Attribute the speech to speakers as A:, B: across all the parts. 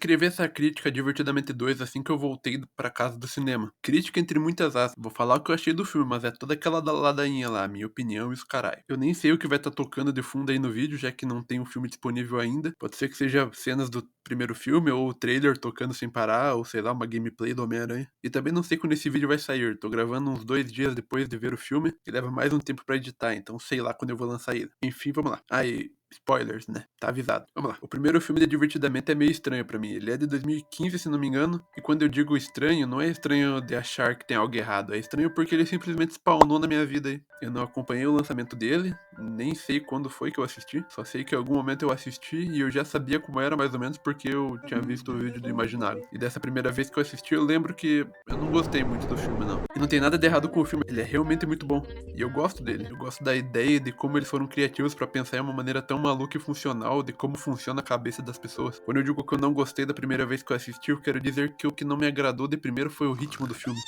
A: escrevi essa crítica Divertidamente 2 assim que eu voltei pra casa do cinema. Crítica entre muitas aspas. Vou falar o que eu achei do filme, mas é toda aquela ladainha lá, minha opinião e os caralho. Eu nem sei o que vai estar tocando de fundo aí no vídeo, já que não tem um filme disponível ainda. Pode ser que seja cenas do primeiro filme, ou o trailer tocando sem parar, ou sei lá, uma gameplay do Homem-Aranha. E também não sei quando esse vídeo vai sair. Tô gravando uns 2 dias depois de ver o filme, e leva mais um tempo pra editar, então sei lá quando eu vou lançar ele. Enfim, vamos lá. Aí, spoilers, né? Tá avisado. Vamos lá. O primeiro filme de Divertidamente é meio estranho pra mim. Ele é de 2015, se não me engano. E quando eu digo estranho, não é estranho de achar que tem algo errado. É estranho porque ele simplesmente spawnou na minha vida aí. Eu não acompanhei o lançamento dele, nem sei quando foi que eu assisti. Só sei que em algum momento eu assisti e eu já sabia como era mais ou menos porque eu tinha visto o vídeo do Imaginário. E dessa primeira vez que eu assisti, eu lembro que eu não gostei muito do filme, não. E não tem nada de errado com o filme. Ele é realmente muito bom. E eu gosto dele. Eu gosto da ideia de como eles foram criativos pra pensar em uma maneira tão maluca e funcional de como funciona a cabeça das pessoas. Quando eu digo que eu não gostei da primeira vez que eu assisti, eu quero dizer que o que não me agradou de primeiro foi o ritmo do filme.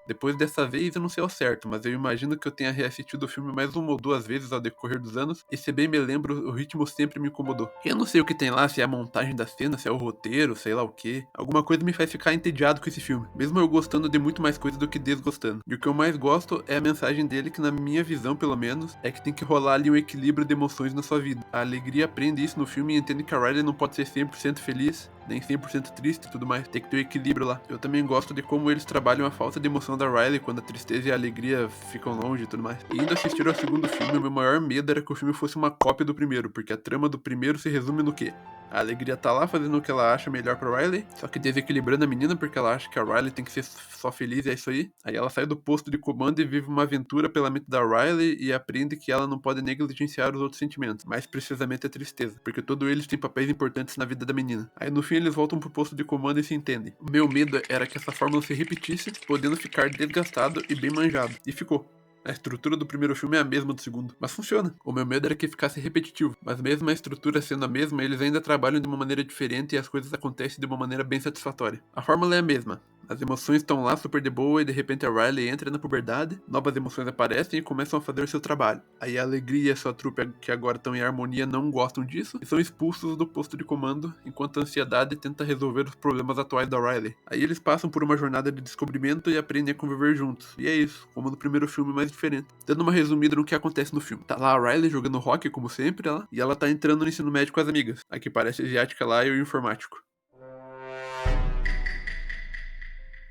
A: Depois dessa vez eu não sei ao certo, mas eu imagino que eu tenha reassistido o filme mais uma ou duas vezes ao decorrer dos anos, e se bem me lembro, o ritmo sempre me incomodou. Eu não sei o que tem lá, se é a montagem da cena, se é o roteiro, sei lá o que. Alguma coisa me faz ficar entediado com esse filme, mesmo eu gostando de muito mais coisa do que desgostando. E o que eu mais gosto é a mensagem dele, que na minha visão pelo menos, é que tem que rolar ali um equilíbrio de emoções na sua vida. A alegria aprende isso no filme e entende que a Riley não pode ser 100% feliz, nem 100% triste e tudo mais. Tem que ter um equilíbrio lá. Eu também gosto de como eles trabalham a falta de emoção da Riley quando a tristeza e a alegria ficam longe e tudo mais. E indo assistir ao segundo filme, o meu maior medo era que o filme fosse uma cópia do primeiro, porque a trama do primeiro se resume no quê? A alegria tá lá fazendo o que ela acha melhor pra Riley, só que desequilibrando a menina porque ela acha que a Riley tem que ser só feliz e é isso aí. Aí ela sai do posto de comando e vive uma aventura pela mente da Riley e aprende que ela não pode negligenciar os outros sentimentos, mais precisamente a tristeza, porque todos eles têm papéis importantes na vida da menina. Aí no fim eles voltam pro posto de comando e se entendem. O meu medo era que essa fórmula se repetisse, podendo ficar desgastado e bem manjado. E ficou. A estrutura do primeiro filme é a mesma do segundo, mas funciona. O meu medo era que ficasse repetitivo, mas mesmo a estrutura sendo a mesma, eles ainda trabalham de uma maneira diferente e as coisas acontecem de uma maneira bem satisfatória. A fórmula é a mesma. As emoções estão lá super de boa e de repente a Riley entra na puberdade, novas emoções aparecem e começam a fazer o seu trabalho. Aí a alegria e a sua trupe, que agora estão em harmonia, não gostam disso e são expulsos do posto de comando, enquanto a ansiedade tenta resolver os problemas atuais da Riley. Aí eles passam por uma jornada de descobrimento e aprendem a conviver juntos. E é isso, como no primeiro filme, mas diferente. Dando uma resumida no que acontece no filme. Tá lá a Riley jogando hockey, como sempre, ela, e ela tá entrando no ensino médio com as amigas. A que parece asiática lá e o informático.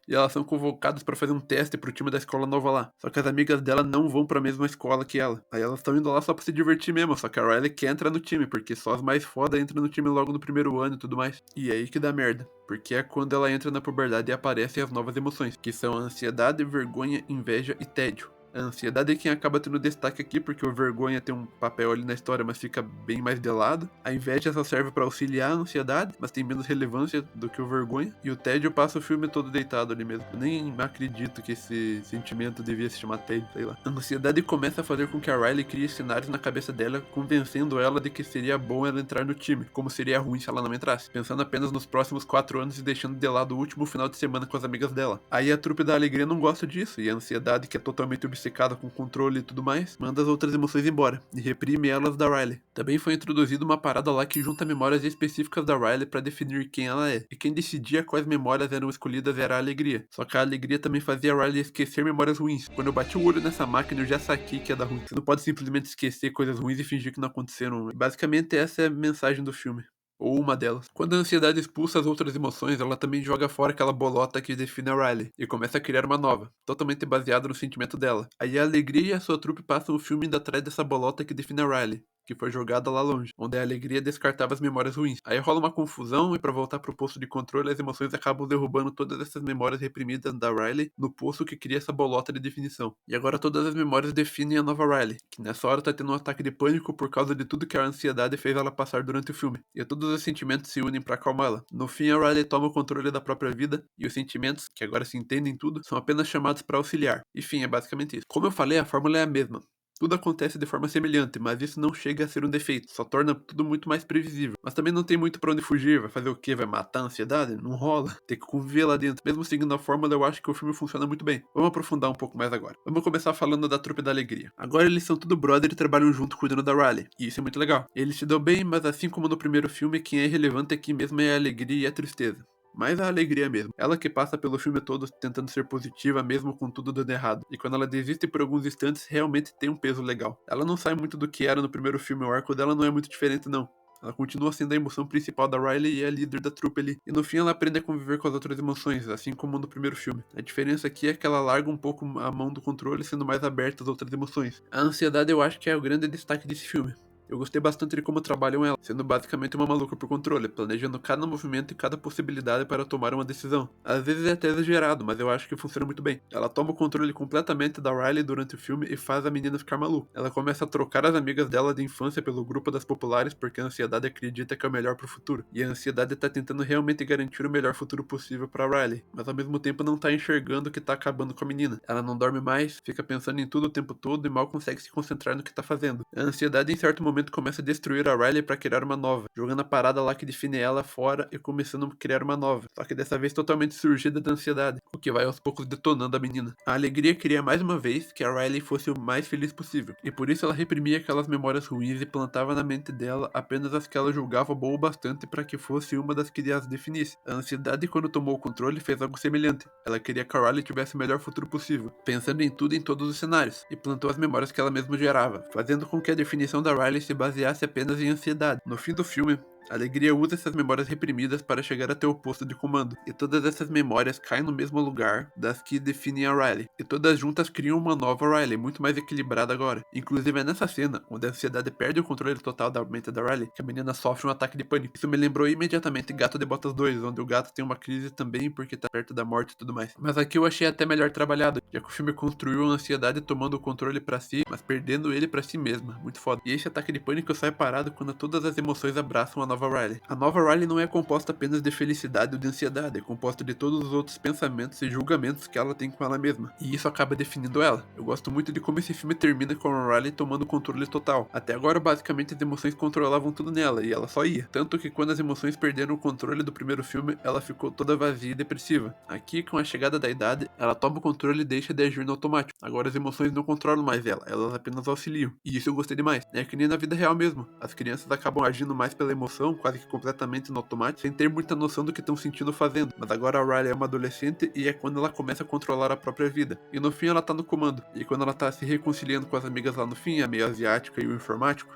A: E elas são convocadas pra fazer um teste pro time da escola nova lá. Só que as amigas dela não vão pra mesma escola que ela. Aí elas estão indo lá só pra se divertir mesmo, só que a Riley quer entrar no time, porque só as mais foda entram no time logo no primeiro ano e tudo mais. E é aí que dá merda, porque é quando ela entra na puberdade e aparecem as novas emoções, que são a ansiedade, vergonha, inveja e tédio. A ansiedade é quem acaba tendo destaque aqui, porque o vergonha tem um papel ali na história, mas fica bem mais de lado. A inveja só serve pra auxiliar a ansiedade, mas tem menos relevância do que o vergonha. E o tédio passa o filme todo deitado ali mesmo. Eu nem acredito que esse sentimento devia se chamar tédio, sei lá. A ansiedade começa a fazer com que a Riley crie cenários na cabeça dela, convencendo ela de que seria bom ela entrar no time, como seria ruim se ela não entrasse. Pensando apenas nos próximos 4 anos e deixando de lado o último final de semana com as amigas dela. Aí a trupe da alegria não gosta disso, e a ansiedade, que é totalmente obcecada com controle e tudo mais, manda as outras emoções embora e reprime elas da Riley. Também foi introduzida uma parada lá que junta memórias específicas da Riley para definir quem ela é, e quem decidia quais memórias eram escolhidas era a alegria. Só que a alegria também fazia a Riley esquecer memórias ruins. Quando eu bati o olho nessa máquina eu já saquei que ia dar ruim. Você não pode simplesmente esquecer coisas ruins e fingir que não aconteceram. Basicamente essa é a mensagem do filme. Ou uma delas. Quando a ansiedade expulsa as outras emoções, ela também joga fora aquela bolota que define a Riley, e começa a criar uma nova, totalmente baseada no sentimento dela. Aí a alegria e a sua trupe passam o filme indo atrás dessa bolota que define a Riley, que foi jogada lá longe, onde a alegria descartava as memórias ruins. Aí rola uma confusão e pra voltar pro posto de controle, as emoções acabam derrubando todas essas memórias reprimidas da Riley no poço que cria essa bolota de definição. E agora todas as memórias definem a nova Riley, que nessa hora tá tendo um ataque de pânico por causa de tudo que a ansiedade fez ela passar durante o filme. E todos os sentimentos se unem pra acalmar ela. No fim, a Riley toma o controle da própria vida, e os sentimentos, que agora se entendem tudo, são apenas chamados pra auxiliar. Enfim, é basicamente isso. Como eu falei, a fórmula é a mesma. Tudo acontece de forma semelhante, mas isso não chega a ser um defeito, só torna tudo muito mais previsível. Mas também não tem muito pra onde fugir, vai fazer o quê? Vai matar a ansiedade? Não rola. Tem que conviver lá dentro. Mesmo seguindo a fórmula, eu acho que o filme funciona muito bem. Vamos aprofundar um pouco mais agora. Vamos começar falando da Trupe da Alegria. Agora eles são tudo brother e trabalham junto cuidando da Riley, e isso é muito legal. Eles se dão bem, mas assim como no primeiro filme, quem é relevante aqui mesmo é a alegria e a tristeza. Mais a alegria mesmo. Ela que passa pelo filme todo tentando ser positiva mesmo com tudo dando errado. E quando ela desiste por alguns instantes, realmente tem um peso legal. Ela não sai muito do que era no primeiro filme, o arco dela não é muito diferente não. Ela continua sendo a emoção principal da Riley e é a líder da trupe ali. E no fim ela aprende a conviver com as outras emoções, assim como no primeiro filme. A diferença aqui é que ela larga um pouco a mão do controle, sendo mais aberta às outras emoções. A ansiedade eu acho que é o grande destaque desse filme. Eu gostei bastante de como trabalham ela, sendo basicamente uma maluca por controle, planejando cada movimento e cada possibilidade para tomar uma decisão. Às vezes é até exagerado, mas eu acho que funciona muito bem. Ela toma o controle completamente da Riley durante o filme e faz a menina ficar maluca. Ela começa a trocar as amigas dela de infância pelo grupo das populares porque a ansiedade acredita que é o melhor pro futuro. E a ansiedade tá tentando realmente garantir o melhor futuro possível pra Riley, mas ao mesmo tempo não tá enxergando que tá acabando com a menina. Ela não dorme mais, fica pensando em tudo o tempo todo e mal consegue se concentrar no que tá fazendo. A ansiedade em certo momento começa a destruir a Riley para criar uma nova, jogando a parada lá que define ela fora e começando a criar uma nova, só que dessa vez totalmente surgida da ansiedade, o que vai aos poucos detonando a menina. A alegria queria mais uma vez que a Riley fosse o mais feliz possível, e por isso ela reprimia aquelas memórias ruins e plantava na mente dela apenas as que ela julgava boa o bastante para que fosse uma das que as definisse. A ansiedade, quando tomou o controle, fez algo semelhante. Ela queria que a Riley tivesse o melhor futuro possível, pensando em tudo em todos os cenários, e plantou as memórias que ela mesma gerava, fazendo com que a definição da Riley se baseasse apenas em ansiedade. No fim do filme, a alegria usa essas memórias reprimidas para chegar até o posto de comando, e todas essas memórias caem no mesmo lugar das que definem a Riley, e todas juntas criam uma nova Riley, muito mais equilibrada agora. Inclusive é nessa cena, onde a ansiedade perde o controle total da mente da Riley, que a menina sofre um ataque de pânico. Isso me lembrou imediatamente Gato de Botas 2, onde o gato tem uma crise também porque tá perto da morte e tudo mais. Mas aqui eu achei até melhor trabalhado, já que o filme construiu a ansiedade tomando o controle para si, mas perdendo ele para si mesma. Muito foda. E esse ataque de pânico sai parado quando todas as emoções abraçam a nova Riley. A nova Riley não é composta apenas de felicidade ou de ansiedade, é composta de todos os outros pensamentos e julgamentos que ela tem com ela mesma. E isso acaba definindo ela. Eu gosto muito de como esse filme termina com a Riley tomando o controle total. Até agora, basicamente, as emoções controlavam tudo nela e ela só ia. Tanto que quando as emoções perderam o controle do primeiro filme, ela ficou toda vazia e depressiva. Aqui, com a chegada da idade, ela toma o controle e deixa de agir no automático. Agora as emoções não controlam mais ela, elas apenas auxiliam. E isso eu gostei demais. É que nem na vida real mesmo. As crianças acabam agindo mais pela emoção, quase que completamente no automático, sem ter muita noção do que estão sentindo ou fazendo. Mas agora a Riley é uma adolescente e é quando ela começa a controlar a própria vida. E no fim ela tá no comando. E quando ela tá se reconciliando com as amigas lá no fim, a meio asiática e o informático,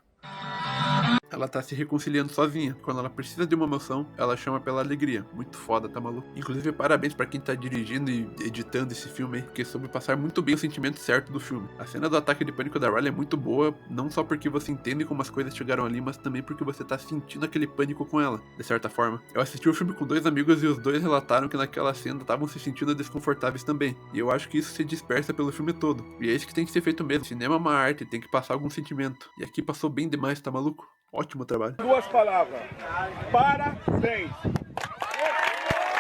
A: ela tá se reconciliando sozinha. Quando ela precisa de uma emoção, ela chama pela alegria. Muito foda, tá maluco? Inclusive, parabéns pra quem tá dirigindo e editando esse filme aí, porque soube passar muito bem o sentimento certo do filme. A cena do ataque de pânico da Riley é muito boa, não só porque você entende como as coisas chegaram ali, mas também porque você tá sentindo aquele pânico com ela, de certa forma. Eu assisti o filme com dois amigos e os dois relataram que naquela cena estavam se sentindo desconfortáveis também. E eu acho que isso se dispersa pelo filme todo. E é isso que tem que ser feito mesmo. Cinema é uma arte, tem que passar algum sentimento. E aqui passou bem demais, tá maluco? Ótimo trabalho.
B: Duas palavras. Parabéns.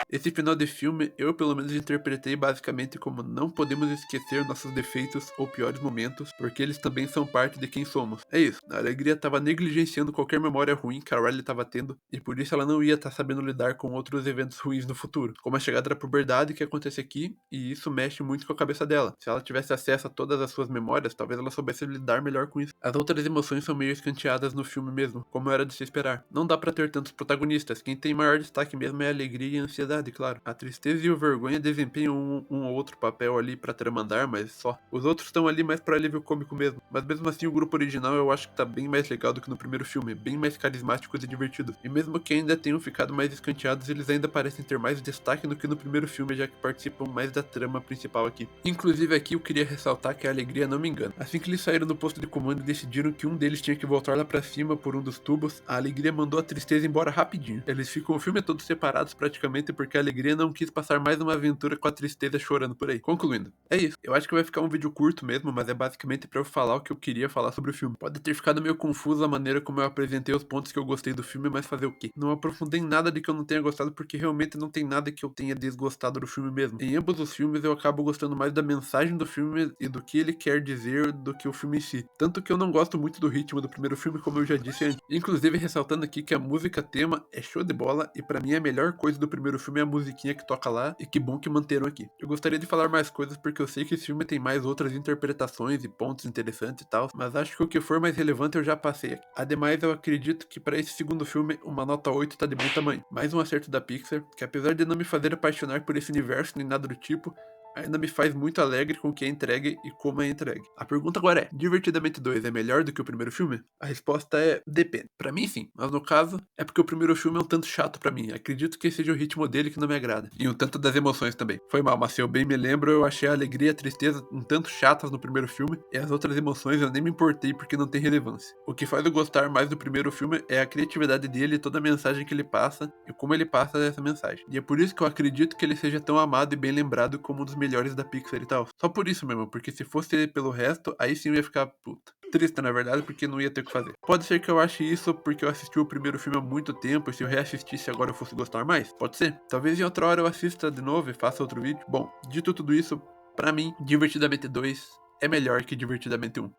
A: Esse final de filme eu pelo menos interpretei basicamente como não podemos esquecer nossos defeitos ou piores momentos, porque eles também são parte de quem somos. É isso, a alegria tava negligenciando qualquer memória ruim que a Riley tava tendo, e por isso ela não ia estar sabendo lidar com outros eventos ruins no futuro, como a chegada da puberdade que acontece aqui, e isso mexe muito com a cabeça dela. Se ela tivesse acesso a todas as suas memórias, talvez ela soubesse lidar melhor com isso. As outras emoções são meio escanteadas no filme mesmo, como era de se esperar. Não dá pra ter tantos protagonistas, quem tem maior destaque mesmo é a alegria e a ansiedade, claro. A tristeza e o vergonha desempenham um ou outro papel ali pra tramandar, mas só. Os outros estão ali mais pra alívio cômico mesmo. Mas mesmo assim, o grupo original eu acho que tá bem mais legal do que no primeiro filme, bem mais carismáticos e divertidos. E mesmo que ainda tenham ficado mais escanteados, eles ainda parecem ter mais destaque do que no primeiro filme, já que participam mais da trama principal aqui. Inclusive aqui eu queria ressaltar que a alegria não me engana. Assim que eles saíram do posto de comando e decidiram que um deles tinha que voltar lá pra cima por um dos tubos, a alegria mandou a tristeza embora rapidinho. Eles ficam o filme todo separados praticamente porque porque a alegria não quis passar mais uma aventura com a tristeza chorando por aí. Concluindo, é isso. Eu acho que vai ficar um vídeo curto mesmo, mas é basicamente pra eu falar o que eu queria falar sobre o filme. Pode ter ficado meio confuso a maneira como eu apresentei os pontos que eu gostei do filme, mas fazer o quê? Não aprofundei em nada de que eu não tenha gostado, porque realmente não tem nada que eu tenha desgostado do filme mesmo. Em ambos os filmes eu acabo gostando mais da mensagem do filme e do que ele quer dizer do que o filme em si. Tanto que eu não gosto muito do ritmo do primeiro filme, como eu já disse antes. Inclusive ressaltando aqui que a música tema é show de bola, e pra mim a melhor coisa do primeiro filme é a musiquinha que toca lá, e que bom que manteram aqui. Eu gostaria de falar mais coisas porque eu sei que esse filme tem mais outras interpretações e pontos interessantes e tal, mas acho que o que for mais relevante eu já passei aqui. Ademais, eu acredito que para esse segundo filme uma nota 8 tá de bom tamanho. Mais um acerto da Pixar, que apesar de não me fazer apaixonar por esse universo nem nada do tipo, ainda me faz muito alegre com o que é entregue e como é entregue. A pergunta agora é: Divertidamente 2 é melhor do que o primeiro filme? A resposta é: depende. Pra mim sim, mas no caso é porque o primeiro filme é um tanto chato pra mim. Acredito que seja o ritmo dele que não me agrada. E um tanto das emoções também. Foi mal, mas se eu bem me lembro, eu achei a alegria e a tristeza um tanto chatas no primeiro filme, e as outras emoções eu nem me importei porque não tem relevância. O que faz eu gostar mais do primeiro filme é a criatividade dele e toda a mensagem que ele passa e como ele passa essa mensagem. E é por isso que eu acredito que ele seja tão amado e bem lembrado como um dos melhores da Pixar e tal. Só por isso mesmo, porque se fosse pelo resto, aí sim eu ia ficar puta. Triste, na verdade, porque não ia ter o que fazer. Pode ser que eu ache isso porque eu assisti o primeiro filme há muito tempo e se eu reassistisse agora eu fosse gostar mais? Pode ser. Talvez em outra hora eu assista de novo e faça outro vídeo. Bom, dito tudo isso, pra mim, Divertidamente 2 é melhor que Divertidamente 1.